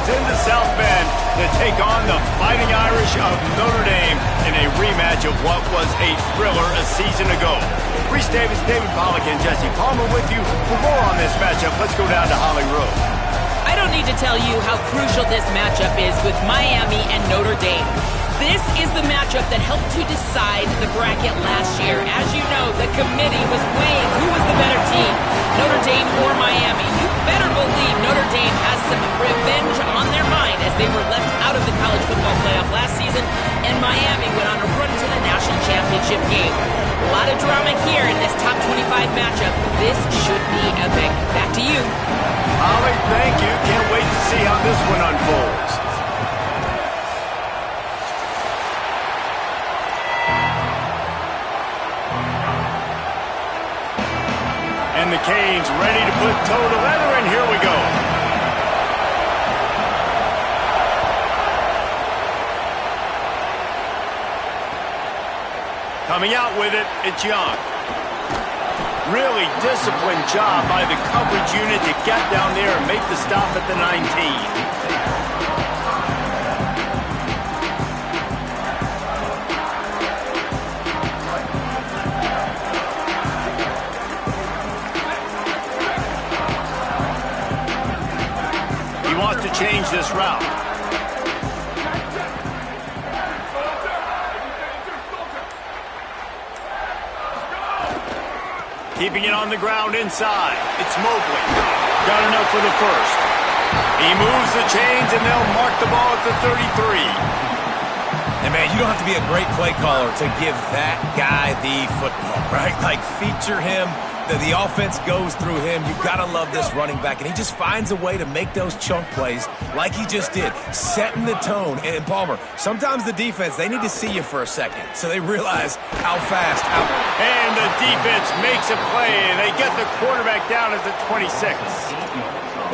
into South Bend to take on the Fighting Irish of Notre Dame in a rematch of what was a thriller a season ago. Reese Davis, David Pollack, and Jesse Palmer with you. For more on this matchup, let's go down to Holly Road. I don't need to tell you how crucial this matchup is with Miami and Notre Dame. This is the matchup that helped to decide the bracket last year. As you know, the committee was weighing who was the better team, Notre Dame or Miami. You better believe Notre Dame has some revenge on their mind as they were left out of the college football playoff last season, and Miami went on a run to the national championship game. A lot of drama here in this top 25 matchup. This should be epic. Back to you. Holly, thank you. Can't wait to see how this one unfolds. And the Canes ready to put toe to leather, and here we go. Coming out with it, it's Young. Really disciplined job by the coverage unit to get down there and make the stop at the 19. Change this route. Keeping it on the ground inside. It's Mobley. Got enough for the first. He moves the chains and they'll mark the ball at the 33. And man, you don't have to be a great play caller to give that guy the football, right? Like feature him. The offense goes through him. You've got to love this running back. And he just finds a way to make those chunk plays like he just did, setting the tone. And Palmer, sometimes the defense, they need to see you for a second so they realize how fast. And the defense makes a play. They get the quarterback down at the 26.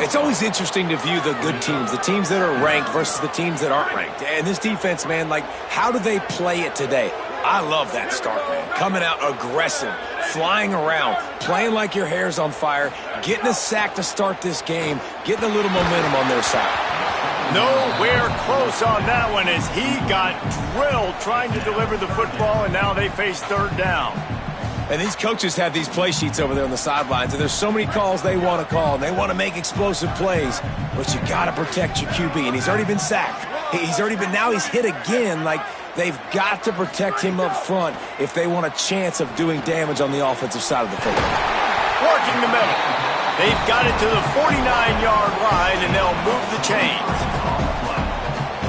It's always interesting to view the good teams, the teams that are ranked versus the teams that aren't ranked. And this defense, man, like, how do they play it today? I love that start, man. Coming out aggressive, flying around, playing like your hair's on fire, getting a sack to start this game, getting a little momentum on their side. Nowhere close on that one as he got drilled trying to deliver the football, and now they face third down. And these coaches have these play sheets over there on the sidelines, and there's so many calls they want to call, and they want to make explosive plays, but you got to protect your QB, and he's already been sacked. Now he's hit again. Like, they've got to protect him up front if they want a chance of doing damage on the offensive side of the football. Working the middle. They've got it to the 49-yard line, and they'll move the chains.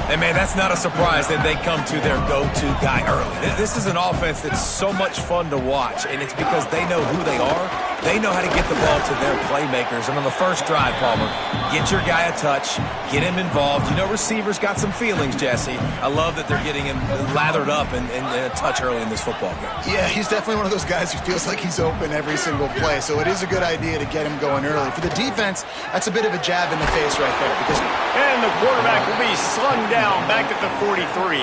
And, man, that's not a surprise that they come to their go-to guy early. This is an offense that's so much fun to watch, and it's because they know who they are. They know how to get the ball to their playmakers. And on the first drive, Palmer, get your guy a touch, get him involved. You know receivers got some feelings, Jesse. I love that they're getting him lathered up and a touch early in this football game. Yeah, he's definitely one of those guys who feels like he's open every single play, so it is a good idea to get him going early. For the defense, that's a bit of a jab in the face right there. And the quarterback will be slung down back at the 43.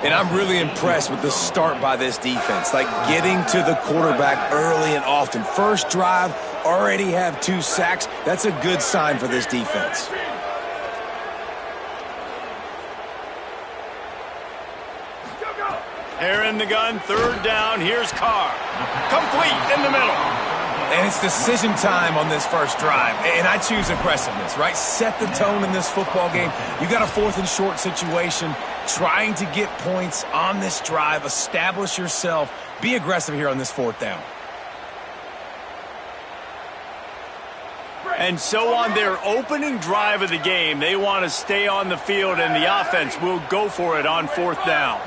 And I'm really impressed with the start by this defense, like getting to the quarterback early and often. First drive, already have 2 sacks. That's a good sign for this defense. They're in the gun, third down. Here's Carr. Complete in the middle. And it's decision time on this first drive. And I choose aggressiveness, right? Set the tone in this football game. You got a 4th and short situation, trying to get points on this drive, establish yourself, be aggressive here on this 4th down. And so on their opening drive of the game, they want to stay on the field, and the offense will go for it on 4th down.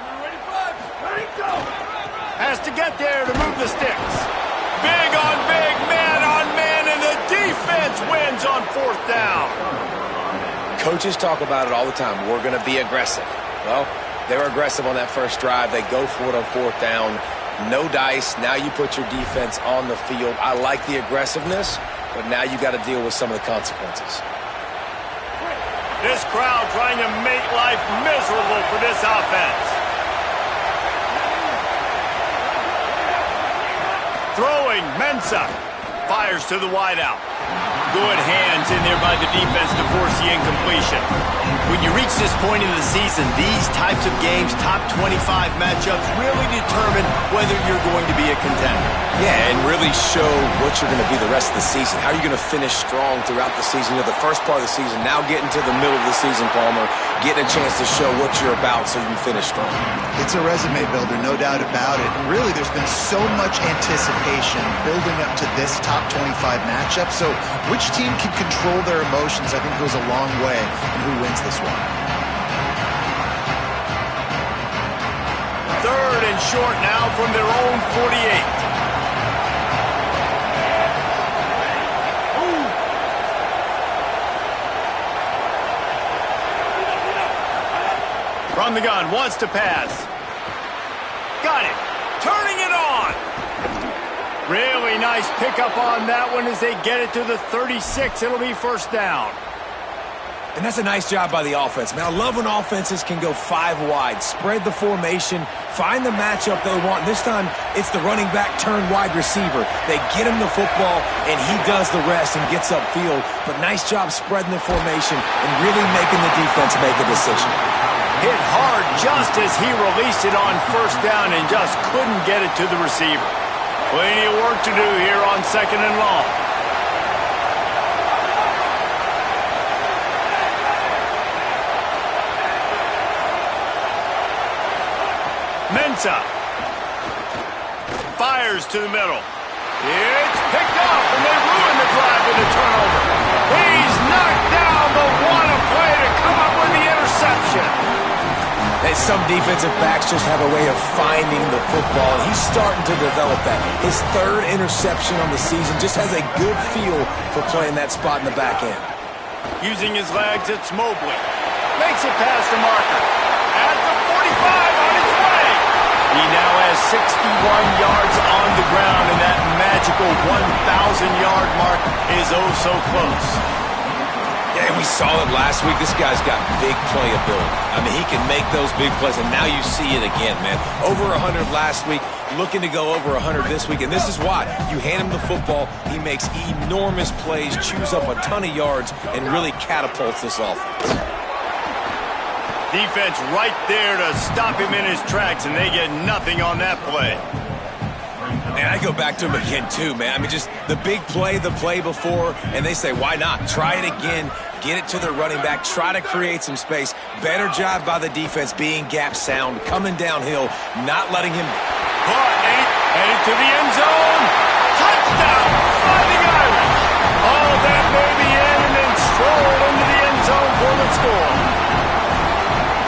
Has to get there to move the sticks. Big on big, man on man, and the defense wins on 4th down. Coaches talk about it all the time. We're going to be aggressive. Well, they were aggressive on that first drive. They go for it on 4th down. No dice. Now you put your defense on the field. I like the aggressiveness, but now you got to deal with some of the consequences. This crowd trying to make life miserable for this offense. Throwing, Mensah fires to the wideout. Good hands in there by the defense to force the incompletion. this point in the season, these types of games, top 25 matchups, really determine whether you're going to be a contender. Yeah, and really show what you're going to be the rest of the season. How are you going to finish strong throughout the season? You know, the first part of the season, now getting to the middle of the season, Palmer, getting a chance to show what you're about so you can finish strong. It's a resume builder, no doubt about it. And really, there's been so much anticipation building up to this top 25 matchup. So which team can control their emotions, I think, goes a long way in who wins this one. Third and short now from their own 48. From the gun, wants to pass. Got it. Turning it on. Really nice pickup on that one as they get it to the 36. It'll be first down. And that's a nice job by the offense. Man, I love when offenses can go 5 wide, spread the formation, find the matchup they want. This time, it's the running back turned wide receiver. They get him the football, and he does the rest and gets upfield. But nice job spreading the formation and really making the defense make a decision. Hit hard just as he released it on first down and just couldn't get it to the receiver. Plenty of work to do here on second and long. Mensah fires to the middle. It's picked up, and they ruin the drive with a turnover. He's knocked down, but what a play to come up with the interception. And some defensive backs just have a way of finding the football, and he's starting to develop that. His third interception on the season, just has a good feel for playing that spot in the back end. Using his legs, it's Mobley. Makes it past the marker. At the 45 on his way. He now has 61 yards on the ground, and that magical 1,000-yard mark is oh so close. Yeah, we saw it last week. This guy's got big playability. I mean, he can make those big plays, and now you see it again, man. Over 100 last week, looking to go over 100 this week, and this is why. You hand him the football, he makes enormous plays, chews up a ton of yards, and really catapults this offense. Defense right there to stop him in his tracks, and they get nothing on that play. And I go back to him again, too, man. I mean, just the big play, the play before, and they say, why not? Try it again, get it to their running back, try to create some space. Better job by the defense being gap sound, coming downhill, not letting him... Headed to the end zone. Touchdown, Fighting Irish. All that baby in and then stroll into the end zone for the score.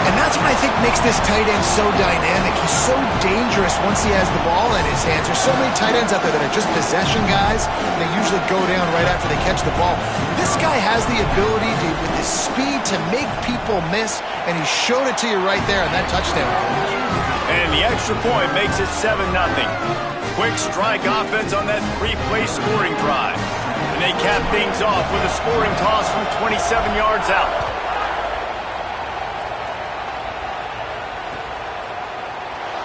And that's what I think makes this tight end so dynamic. He's so dangerous once he has the ball in his hands. There's so many tight ends out there that are just possession guys. They usually go down right after they catch the ball. This guy has the ability to, with his speed, to make people miss, and he showed it to you right there on that touchdown. And the extra point makes it 7-0. Quick strike offense on that 3-play scoring drive. And they cap things off with a scoring toss from 27 yards out.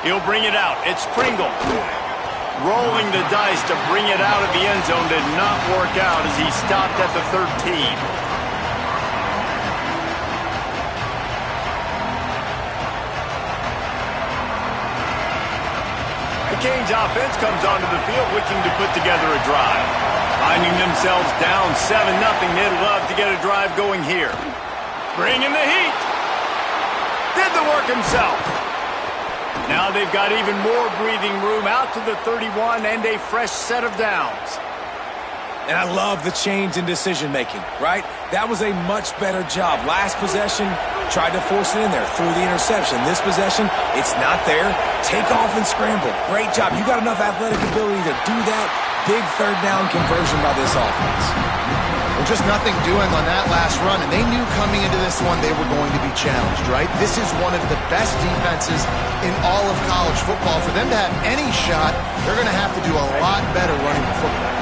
He'll bring it out. It's Pringle. Rolling the dice to bring it out of the end zone did not work out as he stopped at the 13. The Canes offense comes onto the field looking to put together a drive. Finding themselves down 7-0, they'd love to get a drive going here. Bringing the heat. Did the work himself. Now they've got even more breathing room out to the 31 and a fresh set of downs. And I love the change in decision-making, right? That was a much better job. Last possession, tried to force it in there, threw the interception. This possession, it's not there. Take off and scramble. Great job. You got enough athletic ability to do that. Big third down conversion by this offense. Well, just nothing doing on that last run, and they knew coming into this one they were going to be challenged, right? This is one of the best defenses in all of college football. For them to have any shot, they're going to have to do a lot better running the football.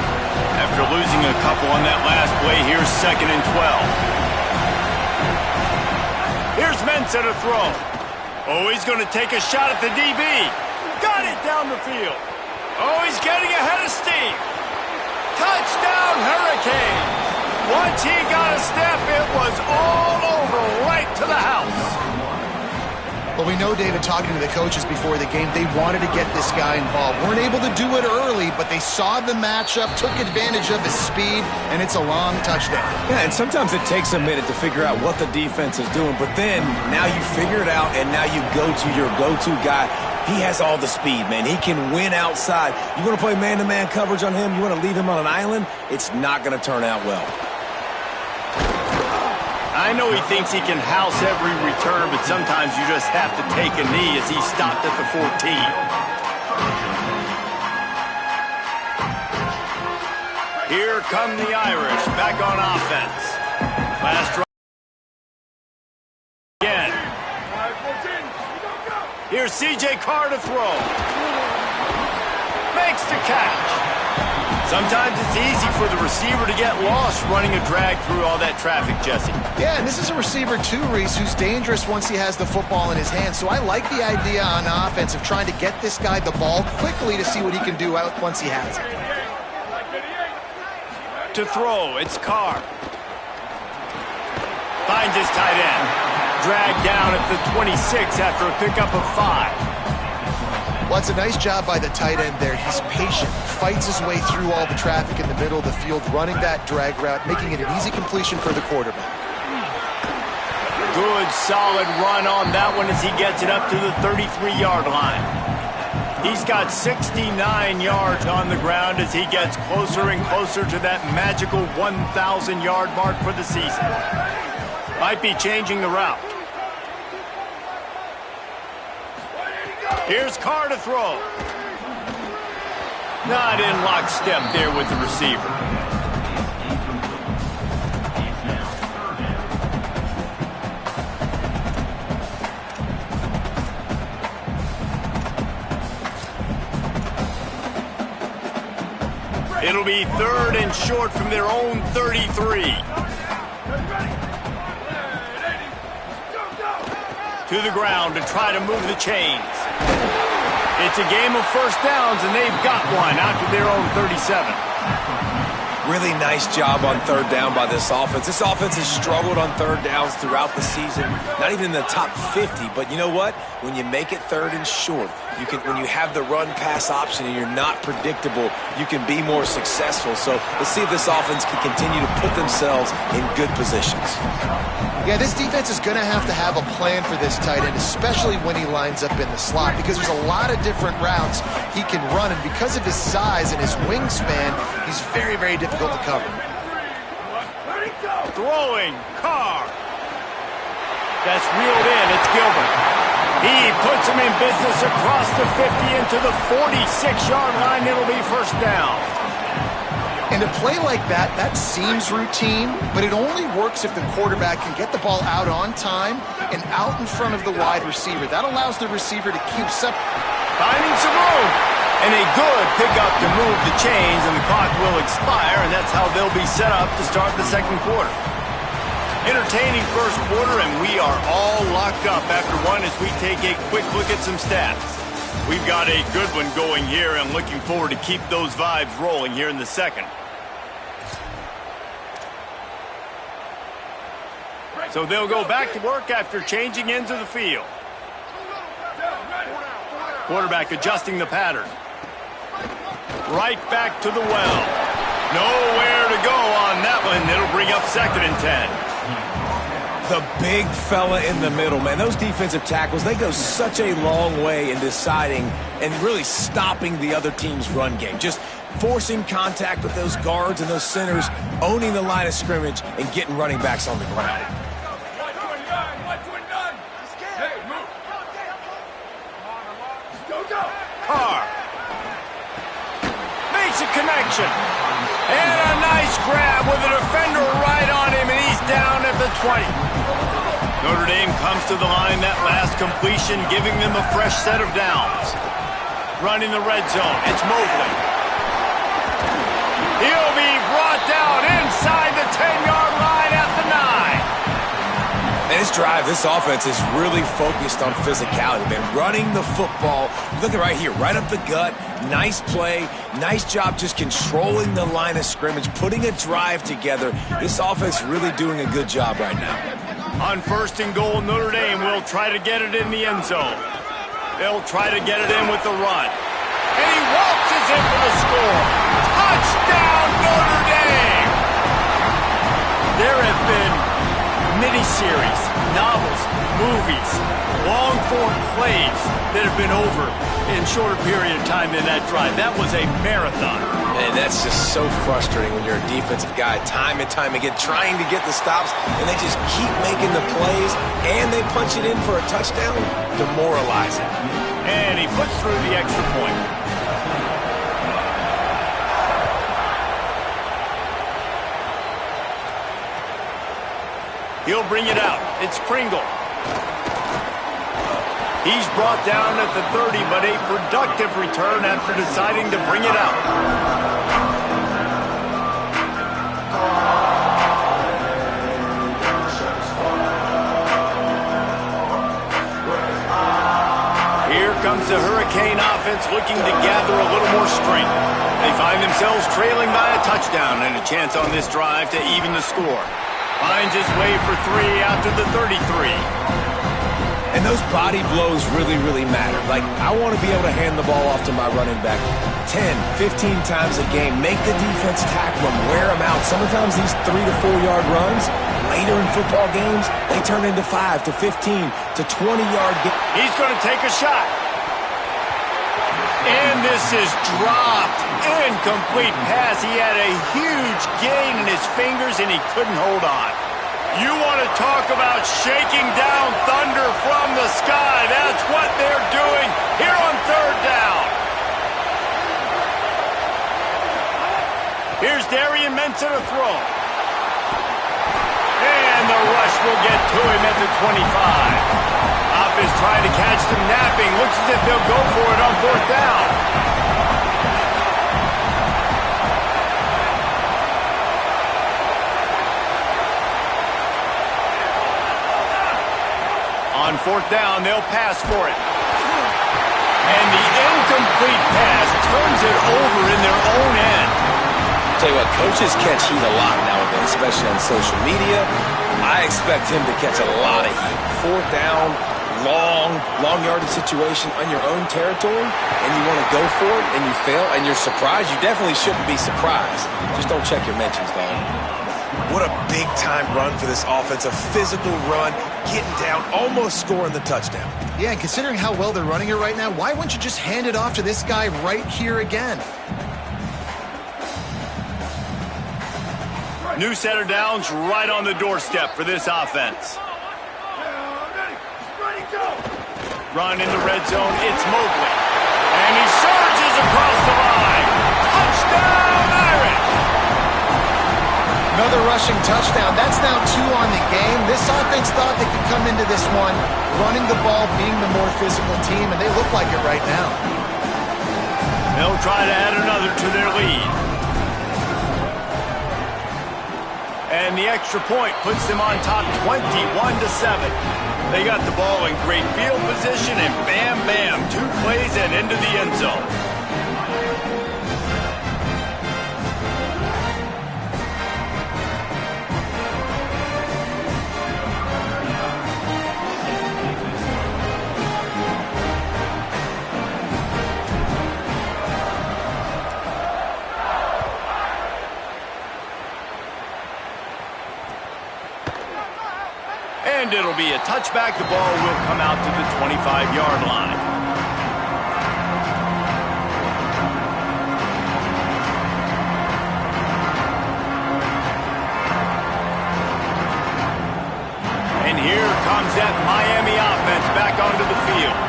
After losing a couple on that last play, here's 2nd and 12. Here's Mensah to throw. Oh, he's going to take a shot at the DB. Got it down the field. Oh, he's getting ahead of steam. Touchdown, Hurricanes. Once he got a step, it was all over right to the house. Well, we know, David, talking to the coaches before the game, they wanted to get this guy involved. Weren't able to do it early, but they saw the matchup, took advantage of his speed, and it's a long touchdown. Yeah, and sometimes it takes a minute to figure out what the defense is doing, but then now you figure it out, and now you go to your go-to guy. He has all the speed, man. He can win outside. You want to play man-to-man coverage on him? You want to leave him on an island? It's not going to turn out well. I know he thinks he can house every return, but sometimes you just have to take a knee as he stopped at the 14. Here come the Irish back on offense. Last drive again. Here's C.J. Carr to throw. Makes the catch. Sometimes it's easy for the receiver to get lost running a drag through all that traffic, Jesse. Yeah, and this is a receiver too, Reese, who's dangerous once he has the football in his hands. So I like the idea on offense of trying to get this guy the ball quickly to see what he can do out once he has it. To throw, it's Carr. Finds his tight end. Dragged down at the 26 after a pickup of 5. Well, it's a nice job by the tight end there. He's patient, fights his way through all the traffic in the middle of the field, running that drag route, making it an easy completion for the quarterback. Good, solid run on that one as he gets it up to the 33-yard line. He's got 69 yards on the ground as he gets closer and closer to that magical 1,000-yard mark for the season. Might be changing the route. Here's Carr to throw. Not in lockstep there with the receiver. It'll be 3rd and short from their own 33. To the ground to try to move the chains. It's a game of first downs, and they've got one out to their own 37. Really nice job on 3rd down by this offense. This offense has struggled on 3rd downs throughout the season. Not even in the top 50, but you know what? When you make it 3rd and short, you can. When you have the run-pass option and you're not predictable, you can be more successful. So let's see if this offense can continue to put themselves in good positions. Yeah, this defense is going to have a plan for this tight end, especially when he lines up in the slot, because there's a lot of different routes he can run, and because of his size and his wingspan, he's very, very difficult to cover. Throwing, Carr. That's reeled in, it's Gilbert. He puts him in business across the 50 into the 46-yard line. It'll be first down. And a play like that seems routine, but it only works if the quarterback can get the ball out on time and out in front of the wide receiver. That allows the receiver to keep finding some room. And a good pickup to move the chains, and the clock will expire, and that's how they'll be set up to start the second quarter. Entertaining first quarter, and we are all locked up after one as we take a quick look at some stats. We've got a good one going here, and looking forward to keep those vibes rolling here in the second. So they'll go back to work after changing into the field. Quarterback adjusting the pattern. Right back to the well. Nowhere to go on that one. It'll bring up 2nd and 10. The big fella in the middle, man. Those defensive tackles, they go such a long way in deciding and really stopping the other team's run game. Just forcing contact with those guards and those centers, owning the line of scrimmage, and getting running backs on the ground. Carr makes a connection. And a nice grab with a defender right on him, and he's down at the 20. Notre Dame comes to the line that last completion, giving them a fresh set of downs. Running the red zone, it's Mobley. He'll be brought down inside the 10-yard line at the 9. And this drive, this offense is really focused on physicality, man. Running the football. Look at right here, right up the gut. Nice play. Nice job just controlling the line of scrimmage, putting a drive together. This offense really doing a good job right now. On 1st and goal, Notre Dame will try to get it in the end zone. They'll try to get it in with the run. And he waltzes in for the score. Touchdown, Notre Dame! There have been miniseries, novels, movies, long-form plays that have been over in shorter period of time than that drive. That was a marathon. Man, that's just so frustrating when you're a defensive guy time and time again trying to get the stops, and they just keep making the plays, and they punch it in for a touchdown. Demoralizing. And he puts through the extra point. He'll bring it out. It's Pringle. He's brought down at the 30, but a productive return after deciding to bring it out. Here comes the Hurricane offense looking to gather a little more strength. They find themselves trailing by a touchdown and a chance on this drive to even the score. Finds his way for 3 out to the 33. And those body blows really, really matter. Like, I want to be able to hand the ball off to my running back 10, 15 times a game. Make the defense tackle him, wear him out. Sometimes these 3 to 4 yard runs, later in football games, they turn into 5 to 15 to 20-yard games. He's going to take a shot. And this is dropped. Incomplete pass. He had a huge gain in his fingers, and he couldn't hold on. You want to talk about shaking down thunder from the sky. That's what they're doing here on 3rd down. Here's Darian Mensah to throw. And the rush will get to him at the 25. Off is trying to catch them napping. Looks as if they'll go for it on 4th down. On 4th down, they'll pass for it. And the incomplete pass turns it over in their own end. Tell you what, coaches catch heat a lot nowadays, especially on social media. I expect him to catch a lot of heat. 4th down, long yardage situation on your own territory, and you want to go for it, and you fail, and you're surprised. You definitely shouldn't be surprised. Just don't check your mentions, dog. What a big-time run for this offense. A physical run, getting down, almost scoring the touchdown. Yeah, and considering how well they're running it right now, why wouldn't you just hand it off to this guy right here again? New set of downs right on the doorstep for this offense. Run in the red zone, it's Mobley. And he surges across the line. Touchdown, Irish! Another rushing touchdown. That's now 2 on the game. This offense thought they could come into this one running the ball, being the more physical team, and they look like it right now. They'll try to add another to their lead. And the extra point puts them on top 21-7. They got the ball in great field position, and bam, bam, 2 plays and into the end zone. And it'll be a touchback. The ball will come out to the 25-yard line. And here comes that Miami offense back onto the field.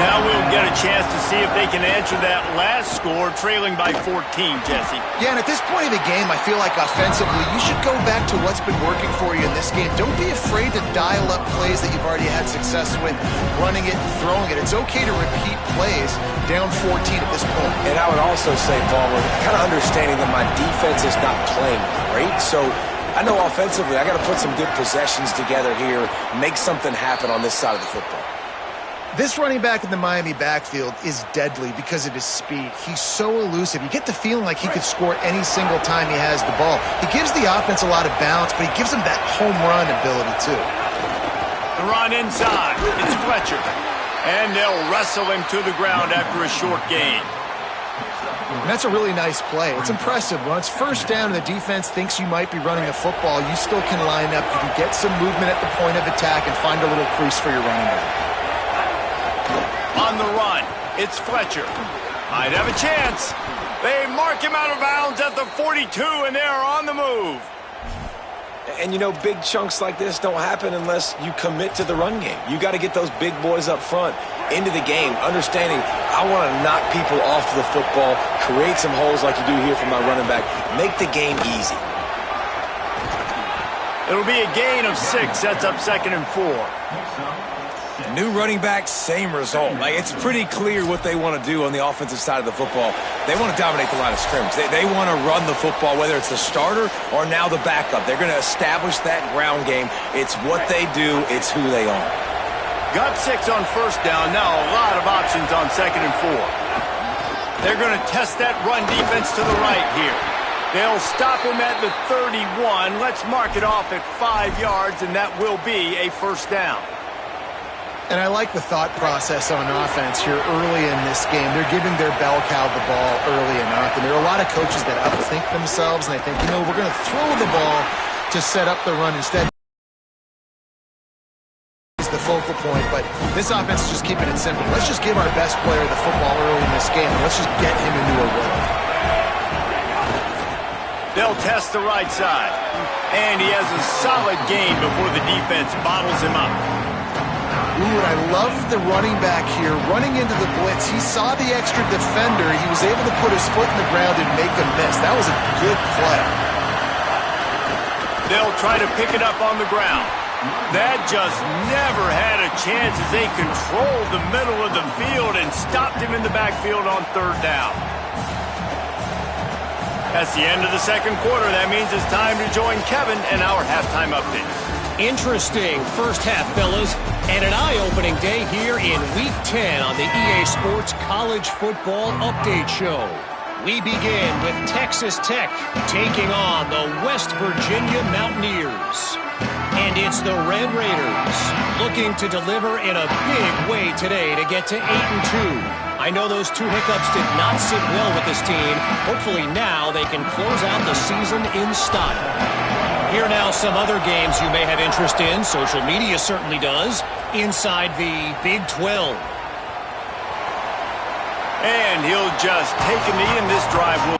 Now we'll get a chance to see if they can answer that last score, trailing by 14, Jesse. Yeah, and at this point of the game, I feel like offensively, you should go back to what's been working for you in this game. Don't be afraid to dial up plays that you've already had success with, running it and throwing it. It's okay to repeat plays down 14 at this point. And I would also say, Paul, we're kind of understanding that my defense is not playing great, so I know offensively I got to put some good possessions together here, make something happen on this side of the football. This running back in the Miami backfield is deadly because of his speed. He's so elusive. You get the feeling like he could score any single time he has the ball. He gives the offense a lot of balance, but he gives them that home run ability too. The run inside. It's Fletcher. And they'll wrestle him to the ground after a short gain. And that's a really nice play. It's impressive. When it's first down and the defense thinks you might be running the football, you still can line up. You can get some movement at the point of attack and find a little crease for your running back. On the run, it's Fletcher. Might have a chance. They mark him out of bounds at the 42, and they are on the move. And, you know, big chunks like this don't happen unless you commit to the run game. You got to get those big boys up front into the game, understanding I want to knock people off the football, create some holes like you do here for my running back, make the game easy. It'll be a gain of 6, sets up 2nd and 4. New running back, same result. Like, it's pretty clear what they want to do on the offensive side of the football. They want to dominate the line of scrimmage. They want to run the football, whether it's the starter or now the backup. They're going to establish that ground game. It's what they do. It's who they are. Got 6 on first down. Now a lot of options on 2nd and 4. They're going to test that run defense to the right here. They'll stop him at the 31. Let's mark it off at 5 yards, and that will be a first down. And I like the thought process on offense here early in this game. They're giving their bell cow the ball early enough. And there are a lot of coaches that outthink themselves, and they think, you know, we're going to throw the ball to set up the run instead. Is the focal point, but this offense is just keeping it simple. Let's just give our best player the football early in this game, and let's just get him into a rhythm. They'll test the right side. And he has a solid gain before the defense bottles him up. Ooh, and I love the running back here running into the blitz. He saw the extra defender. He was able to put his foot in the ground and make a miss. That was a good play. They'll try to pick it up on the ground. That just never had a chance as they controlled the middle of the field and stopped him in the backfield on 3rd down. That's the end of the 2nd quarter. That means it's time to join Kevin in our halftime update. Interesting first half, fellas, and an eye-opening day here in Week 10 on the EA Sports College Football Update Show. We begin with Texas Tech taking on the West Virginia Mountaineers. And it's the Red Raiders looking to deliver in a big way today to get to 8-2. I know those 2 hiccups did not sit well with this team. Hopefully now they can close out the season in style. Here now some other games you may have interest in. Social media certainly does. Inside the Big 12. And he'll just take a knee, and this drive will